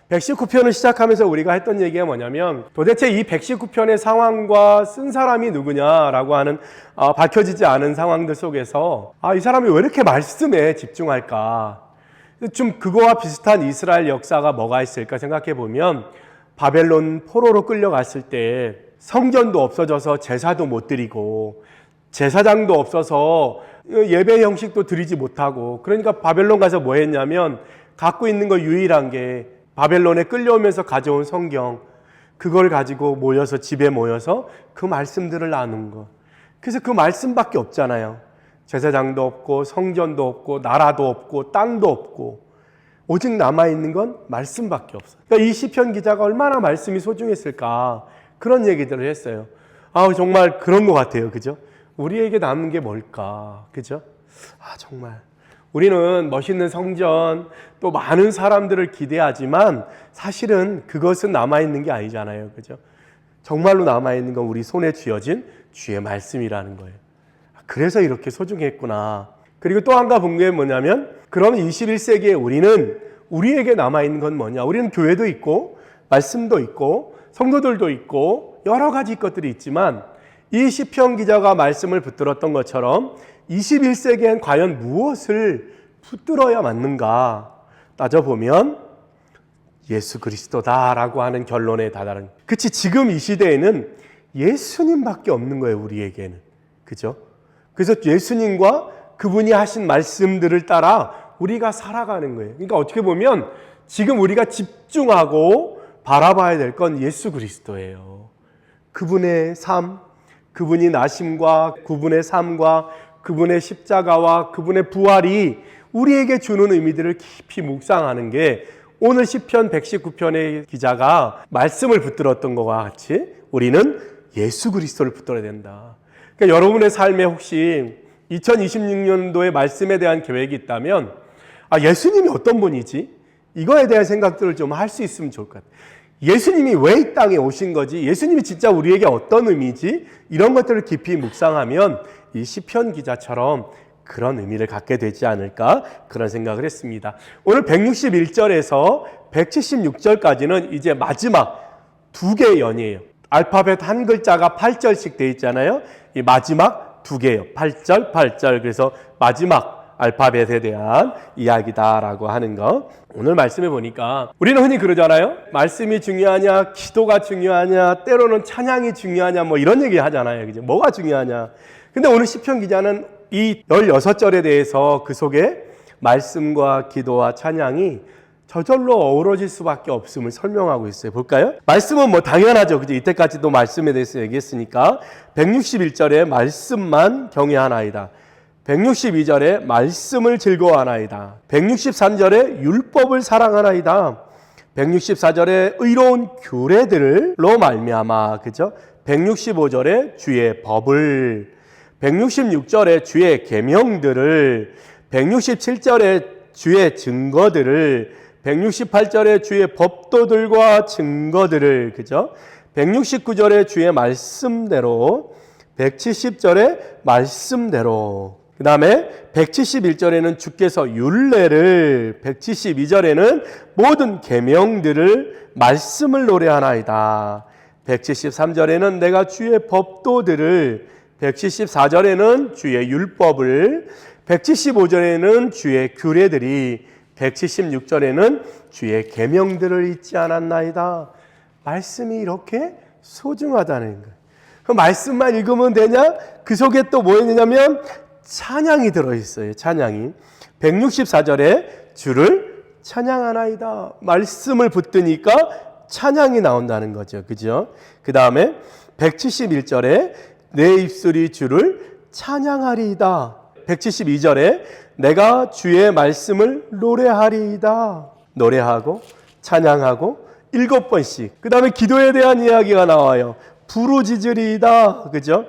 119편을 시작하면서 우리가 했던 얘기가 뭐냐면 도대체 이 119편의 상황과 쓴 사람이 누구냐라고 하는 밝혀지지 않은 상황들 속에서 이 사람이 왜 이렇게 말씀에 집중할까? 좀 그거와 비슷한 이스라엘 역사가 뭐가 있을까 생각해 보면 바벨론 포로로 끌려갔을 때 성전도 없어져서 제사도 못 드리고 제사장도 없어서 예배 형식도 드리지 못하고, 그러니까 바벨론 가서 뭐 했냐면 갖고 있는 거 유일한 게 바벨론에 끌려오면서 가져온 성경, 그걸 가지고 모여서 집에 모여서 그 말씀들을 나눈 거. 그래서 그 말씀밖에 없잖아요. 제사장도 없고 성전도 없고 나라도 없고 땅도 없고 오직 남아있는 건 말씀밖에 없어요. 그러니까 이 시편 기자가 얼마나 말씀이 소중했을까, 그런 얘기들을 했어요. 정말 그런 것 같아요. 그죠? 우리에게 남은 게 뭘까? 그죠? 정말 우리는 멋있는 성전, 또 많은 사람들을 기대하지만 사실은 그것은 남아있는 게 아니잖아요. 그죠? 정말로 남아있는 건 우리 손에 쥐어진 주의 말씀이라는 거예요. 그래서 이렇게 소중했구나. 그리고 또 한 가지 본 게 뭐냐면, 그럼 21세기에 우리에게 남아있는 건 뭐냐? 우리는 교회도 있고 말씀도 있고 성도들도 있고 여러 가지 것들이 있지만, 이 시편 기자가 말씀을 붙들었던 것처럼 21세기엔 과연 무엇을 붙들어야 맞는가 따져보면 예수 그리스도다라고 하는 결론에 다다른. 그치, 지금 이 시대에는 예수님밖에 없는 거예요, 우리에게는. 그죠? 그래서 예수님과 그분이 하신 말씀들을 따라 우리가 살아가는 거예요. 그러니까 어떻게 보면 지금 우리가 집중하고 바라봐야 될 건 예수 그리스도예요. 그분의 삶, 그분이 나심과 그분의 삶과 그분의 십자가와 그분의 부활이 우리에게 주는 의미들을 깊이 묵상하는 게 오늘 시편 119편의 기자가 말씀을 붙들었던 것과 같이 우리는 예수 그리스도를 붙들어야 된다. 그러니까 여러분의 삶에 혹시 2026년도에 말씀에 대한 계획이 있다면 예수님이 어떤 분이지? 이거에 대한 생각들을 좀 할 수 있으면 좋을 것 같아요. 예수님이 왜 이 땅에 오신 거지? 예수님이 진짜 우리에게 어떤 의미지? 이런 것들을 깊이 묵상하면 이 시편 기자처럼 그런 의미를 갖게 되지 않을까, 그런 생각을 했습니다. 오늘 161절에서 176절까지는 이제 마지막 두 개의 연이에요. 알파벳 한 글자가 8절씩 돼 있잖아요. 이 마지막 두 개예요. 8절, 8절. 그래서 마지막 알파벳에 대한 이야기다라고 하는 거. 오늘 말씀해 보니까 우리는 흔히 그러잖아요. 말씀이 중요하냐, 기도가 중요하냐, 때로는 찬양이 중요하냐, 뭐 이런 얘기 하잖아요. 그죠? 뭐가 중요하냐. 근데 오늘 시편 기자는 이 16절에 대해서 그 속에 말씀과 기도와 찬양이 저절로 어우러질 수밖에 없음을 설명하고 있어요. 볼까요? 말씀은 뭐 당연하죠. 그죠? 이때까지도 말씀에 대해서 얘기했으니까 161절에 말씀만 경외하나이다. 162절에 말씀을 즐거워하나이다. 163절에 율법을 사랑하나이다. 164절에 의로운 규례들로 말미암아, 그죠? 165절에 주의 법을, 166절에 주의 계명들을, 167절에 주의 증거들을, 168절에 주의 법도들과 증거들을, 그죠? 169절에 주의 말씀대로, 170절에 말씀대로, 그 다음에 171절에는 주께서 율례를, 172절에는 모든 계명들을 말씀을 노래하나이다. 173절에는 내가 주의 법도들을, 174절에는 주의 율법을, 175절에는 주의 규례들이, 176절에는 주의 계명들을 잊지 않았나이다. 말씀이 이렇게 소중하다는 거예요. 그 말씀만 읽으면 되냐? 그 속에 또 뭐 있느냐면 찬양이 들어있어요. 찬양이. 164절에 주를 찬양하나이다. 말씀을 붙드니까 찬양이 나온다는 거죠. 그죠? 그 다음에 171절에 내 입술이 주를 찬양하리이다. 172절에 내가 주의 말씀을 노래하리이다. 노래하고 찬양하고 7번씩. 그 다음에 기도에 대한 이야기가 나와요. 부르짖으리이다. 그죠?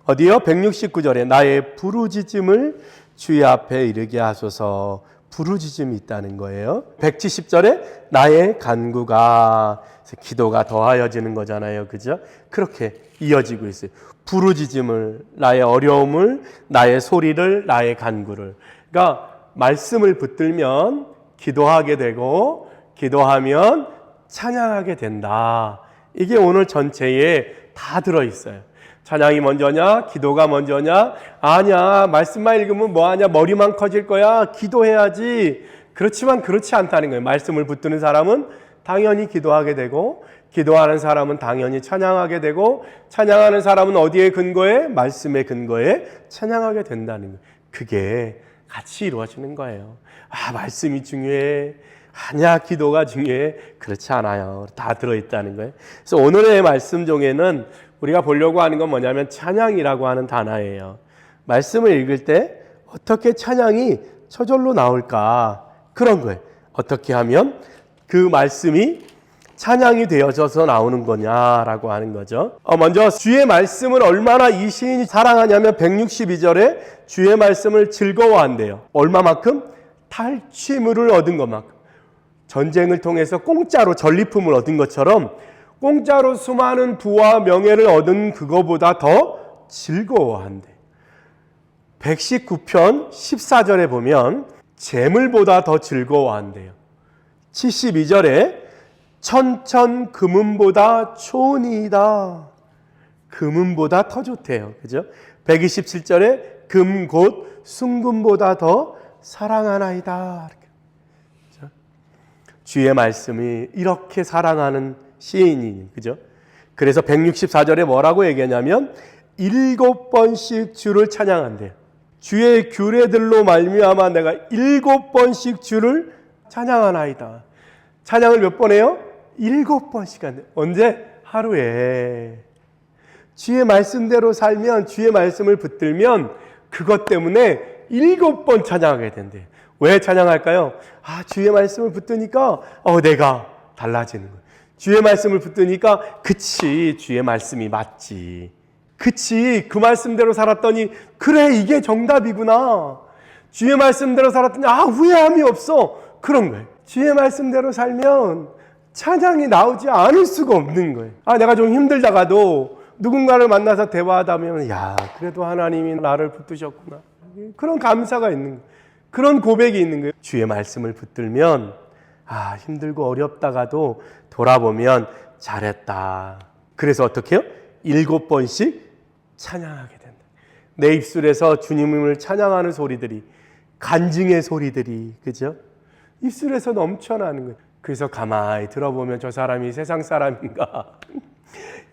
어디요? 169절에 나의 부르짖음을 주의 앞에 이르게 하소서. 부르짖음이 있다는 거예요. 170절에 나의 간구가, 기도가 더하여지는 거잖아요. 그죠? 그렇게 이어지고 있어요. 부르짖음을, 나의 어려움을, 나의 소리를, 나의 간구를. 그러니까 말씀을 붙들면 기도하게 되고, 기도하면 찬양하게 된다. 이게 오늘 전체에 다 들어있어요. 찬양이 먼저냐? 기도가 먼저냐? 아니야. 말씀만 읽으면 뭐하냐? 머리만 커질 거야. 기도해야지. 그렇지만 그렇지 않다는 거예요. 말씀을 붙드는 사람은 당연히 기도하게 되고, 기도하는 사람은 당연히 찬양하게 되고, 찬양하는 사람은 어디에 근거해? 말씀의 근거에 찬양하게 된다는 거예요. 그게 같이 이루어지는 거예요. 아, 말씀이 중요해. 아니야, 기도가 중요해. 그렇지 않아요. 다 들어있다는 거예요. 그래서 오늘의 말씀 중에는 우리가 보려고 하는 건 뭐냐면 찬양이라고 하는 단어예요. 말씀을 읽을 때 어떻게 찬양이 저절로 나올까? 그런 거예요. 어떻게 하면 그 말씀이 찬양이 되어져서 나오는 거냐라고 하는 거죠. 먼저 주의 말씀을 얼마나 이 시인이 사랑하냐면 162절에 주의 말씀을 즐거워한대요. 얼마만큼? 탈취물을 얻은 것만큼. 전쟁을 통해서 공짜로 전리품을 얻은 것처럼 공짜로 수많은 부와 명예를 얻은 그거보다 더 즐거워한대. 119편 14절에 보면 재물보다 더 즐거워한대요. 72절에 천천 금은보다 좋으니이다. 금은보다 더 좋대요. 그죠? 127절에 금 곧 순금보다 더 사랑하나이다. 그죠? 주의 말씀이 이렇게 사랑하는 시인이, 그죠? 그래서 164절에 뭐라고 얘기하냐면 7번씩 주를 찬양한대요. 주의 규례들로 말미암아 내가 7번씩 주를 찬양하나이다. 찬양을 몇 번 해요? 7번씩 한대. 언제? 하루에. 주의 말씀대로 살면, 주의 말씀을 붙들면 그것 때문에 7번 찬양하게 된대요. 왜 찬양할까요? 아, 주의 말씀을 붙드니까 내가 달라지는 거예요. 주의 말씀을 붙드니까 그치, 주의 말씀이 맞지. 그치, 그 말씀대로 살았더니 그래, 이게 정답이구나. 주의 말씀대로 살았더니 후회함이 없어. 그런 거예요. 주의 말씀대로 살면 찬양이 나오지 않을 수가 없는 거예요. 내가 좀 힘들다가도 누군가를 만나서 대화하다 보면 그래도 하나님이 나를 붙드셨구나. 그런 감사가 있는 거예요. 그런 고백이 있는 거예요. 주의 말씀을 붙들면 힘들고 어렵다가도 돌아보면 잘했다. 그래서 어떻게 해요? 7번씩 찬양하게 된다. 내 입술에서 주님을 찬양하는 소리들이, 간증의 소리들이, 그죠? 입술에서 넘쳐나는 거예요. 그래서 가만히 들어보면 저 사람이 세상 사람인가,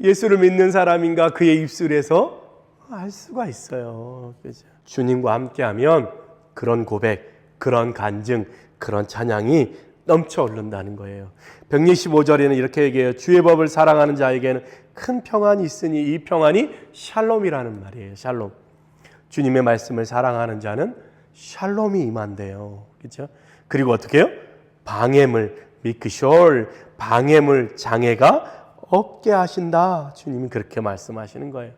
예수를 믿는 사람인가, 그의 입술에서 알 수가 있어요. 그죠? 주님과 함께하면 그런 고백, 그런 간증, 그런 찬양이 넘쳐 흐른다는 거예요. 165절에는 이렇게 얘기해요. 주의 법을 사랑하는 자에게는 큰 평안이 있으니 이 평안이 샬롬이라는 말이에요. 샬롬. 주님의 말씀을 사랑하는 자는 샬롬이 임한대요. 그렇죠? 그리고 어떻게 해요? 방해물, 미크숄, 방해물, 장애가 없게 하신다. 주님이 그렇게 말씀하시는 거예요.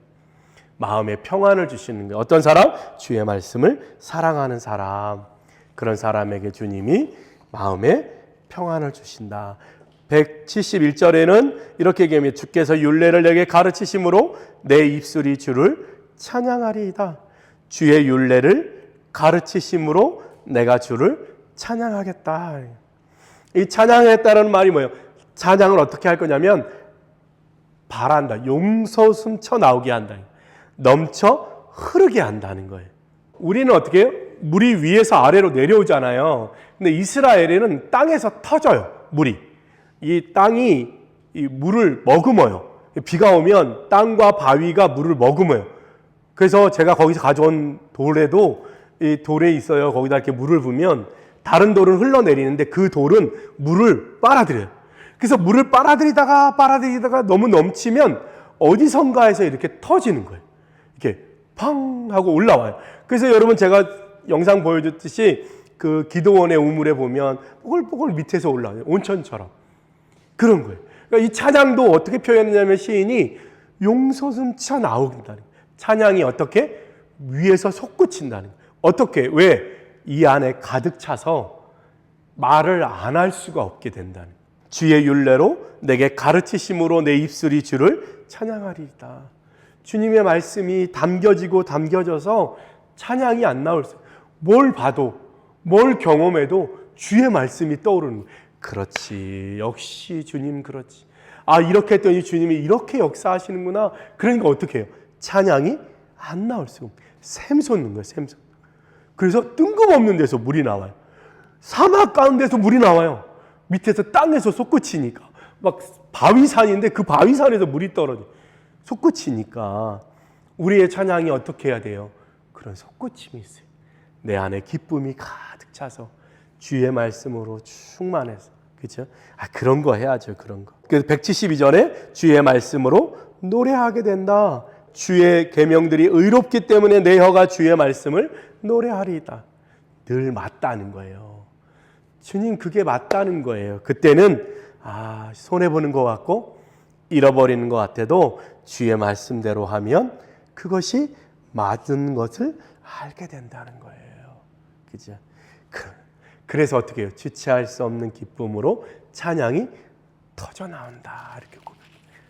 마음에 평안을 주시는 거예요. 어떤 사람? 주의 말씀을 사랑하는 사람. 그런 사람에게 주님이 마음에 평안을 주신다. 171절에는 이렇게 얘기합니다. 주께서 율례를 내게 가르치심으로 내 입술이 주를 찬양하리이다. 주의 율례를 가르치심으로 내가 주를 찬양하겠다. 이 찬양했다는 말이 뭐예요? 찬양을 어떻게 할 거냐면 발한다. 용서숨쳐 나오게 한다. 넘쳐 흐르게 한다는 거예요. 우리는 어떻게 해요? 물이 위에서 아래로 내려오잖아요. 근데 이스라엘에는 땅에서 터져요. 물이. 이 땅이 이 물을 머금어요. 비가 오면 땅과 바위가 물을 머금어요. 그래서 제가 거기서 가져온 돌에도 이 돌에 있어요. 거기다 이렇게 물을 부으면 다른 돌은 흘러내리는데 그 돌은 물을 빨아들여요. 그래서 물을 빨아들이다가 너무 넘치면 어디선가에서 이렇게 터지는 거예요. 이렇게 팡 하고 올라와요. 그래서 여러분 제가 영상 보여줬듯이 그 기도원의 우물에 보면 뽀글뽀글 밑에서 올라와요. 온천처럼. 그런 거예요. 그러니까 이 찬양도 어떻게 표현했냐면 시인이 용서숨쳐 나오긴다는 거예요. 찬양이 어떻게? 위에서 솟구친다는 거예요. 어떻게? 왜? 이 안에 가득 차서 말을 안 할 수가 없게 된다는 거예요. 주의 율례로 내게 가르치심으로 내 입술이 주를 찬양하리이다. 주님의 말씀이 담겨져서 찬양이 안 나올 수. 뭘 봐도 뭘 경험해도 주의 말씀이 떠오르는 거예요. 그렇지. 역시 주님 그렇지. 아, 이렇게 했더니 주님이 이렇게 역사하시는구나. 그러니까 어떻게 해요? 찬양이 안 나올 수가 없어요. 샘솟는 거예요. 샘솟. 그래서 뜬금없는 데서 물이 나와요. 사막 가운데서 물이 나와요. 밑에서 땅에서 솟구치니까. 막 바위산인데 그 바위산에서 물이 떨어져. 솟구치니까 우리의 찬양이 어떻게 해야 돼요? 그런 솟구침이 있어요. 내 안에 기쁨이 가득 차서 주의 말씀으로 충만해서. 그렇죠? 그런 거 해야죠. 그런 거. 그래서 172절에 주의 말씀으로 노래하게 된다. 주의 계명들이 의롭기 때문에 내 혀가 주의 말씀을 노래하리이다. 늘 맞다는 거예요. 주님 그게 맞다는 거예요. 그때는 손해보는 것 같고 잃어버리는 것 같아도 주의 말씀대로 하면 그것이 맞은 것을 알게 된다는 거예요. 그죠? 그래서 어떻게 해요? 주체할 수 없는 기쁨으로 찬양이 터져 나온다. 이렇게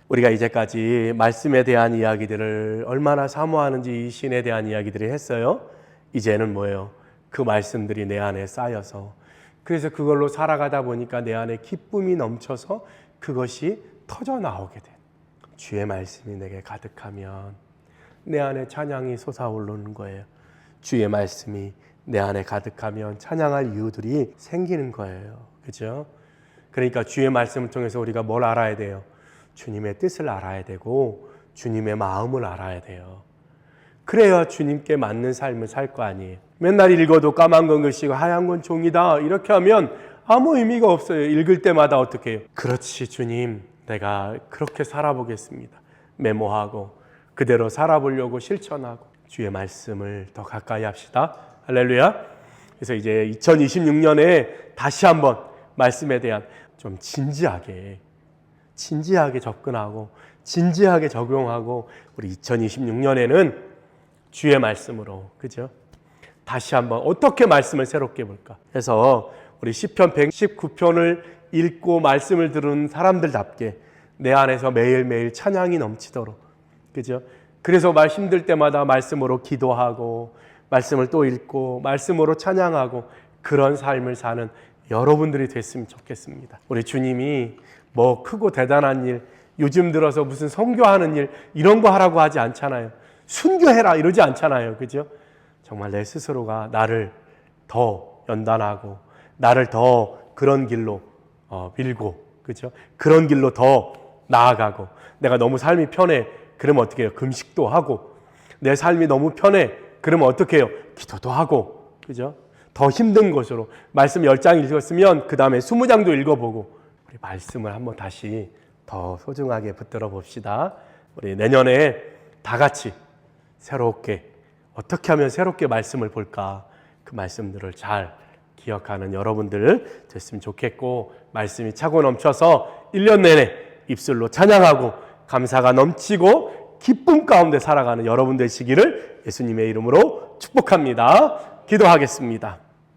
우리가 이제까지 말씀에 대한 이야기들을 얼마나 사모하는지 이 신에 대한 이야기들을 했어요. 이제는 뭐예요? 그 말씀들이 내 안에 쌓여서 그래서 그걸로 살아가다 보니까 내 안에 기쁨이 넘쳐서 그것이 터져 나오게 돼. 주의 말씀이 내게 가득하면 내 안에 찬양이 솟아오르는 거예요. 주의 말씀이 내 안에 가득하면 찬양할 이유들이 생기는 거예요. 그죠? 그러니까 주의 말씀을 통해서 우리가 뭘 알아야 돼요? 주님의 뜻을 알아야 되고 주님의 마음을 알아야 돼요. 그래야 주님께 맞는 삶을 살 거 아니에요. 맨날 읽어도 까만 건 글씨고 하얀 건 종이다 이렇게 하면 아무 의미가 없어요. 읽을 때마다 어떻게 해요? 그렇지 주님, 내가 그렇게 살아보겠습니다. 메모하고 그대로 살아보려고 실천하고 주의 말씀을 더 가까이 합시다. 할렐루야. 그래서 이제 2026년에 다시 한번 말씀에 대한 좀 진지하게 접근하고 진지하게 적용하고 우리 2026년에는 주의 말씀으로, 그죠? 다시 한번 어떻게 말씀을 새롭게 볼까? 그래서 우리 시편 119편을 읽고 말씀을 들은 사람들답게 내 안에서 매일매일 찬양이 넘치도록, 그죠? 그래서 말 힘들 때마다 말씀으로 기도하고 말씀을 또 읽고 말씀으로 찬양하고 그런 삶을 사는 여러분들이 됐으면 좋겠습니다. 우리 주님이 뭐 크고 대단한 일, 요즘 들어서 무슨 선교하는 일 이런 거 하라고 하지 않잖아요. 순교해라 이러지 않잖아요. 그죠? 정말 내 스스로가 나를 더 연단하고 나를 더 그런 길로 밀고, 그죠? 그런 길로 더 나아가고, 내가 너무 삶이 편해 그러면 어떻게 해요? 금식도 하고, 내 삶이 너무 편해 그러면 어떻게 해요? 기도도 하고, 그죠? 더 힘든 것으로 말씀 10장 읽었으면 그 다음에 20장도 읽어보고 우리 말씀을 한번 다시 더 소중하게 붙들어 봅시다. 우리 내년에 다 같이 새롭게 어떻게 하면 새롭게 말씀을 볼까, 그 말씀들을 잘 기억하는 여러분들 됐으면 좋겠고, 말씀이 차고 넘쳐서 1년 내내 입술로 찬양하고 감사가 넘치고 기쁨 가운데 살아가는 여러분 되시기를 예수님의 이름으로 축복합니다. 기도하겠습니다.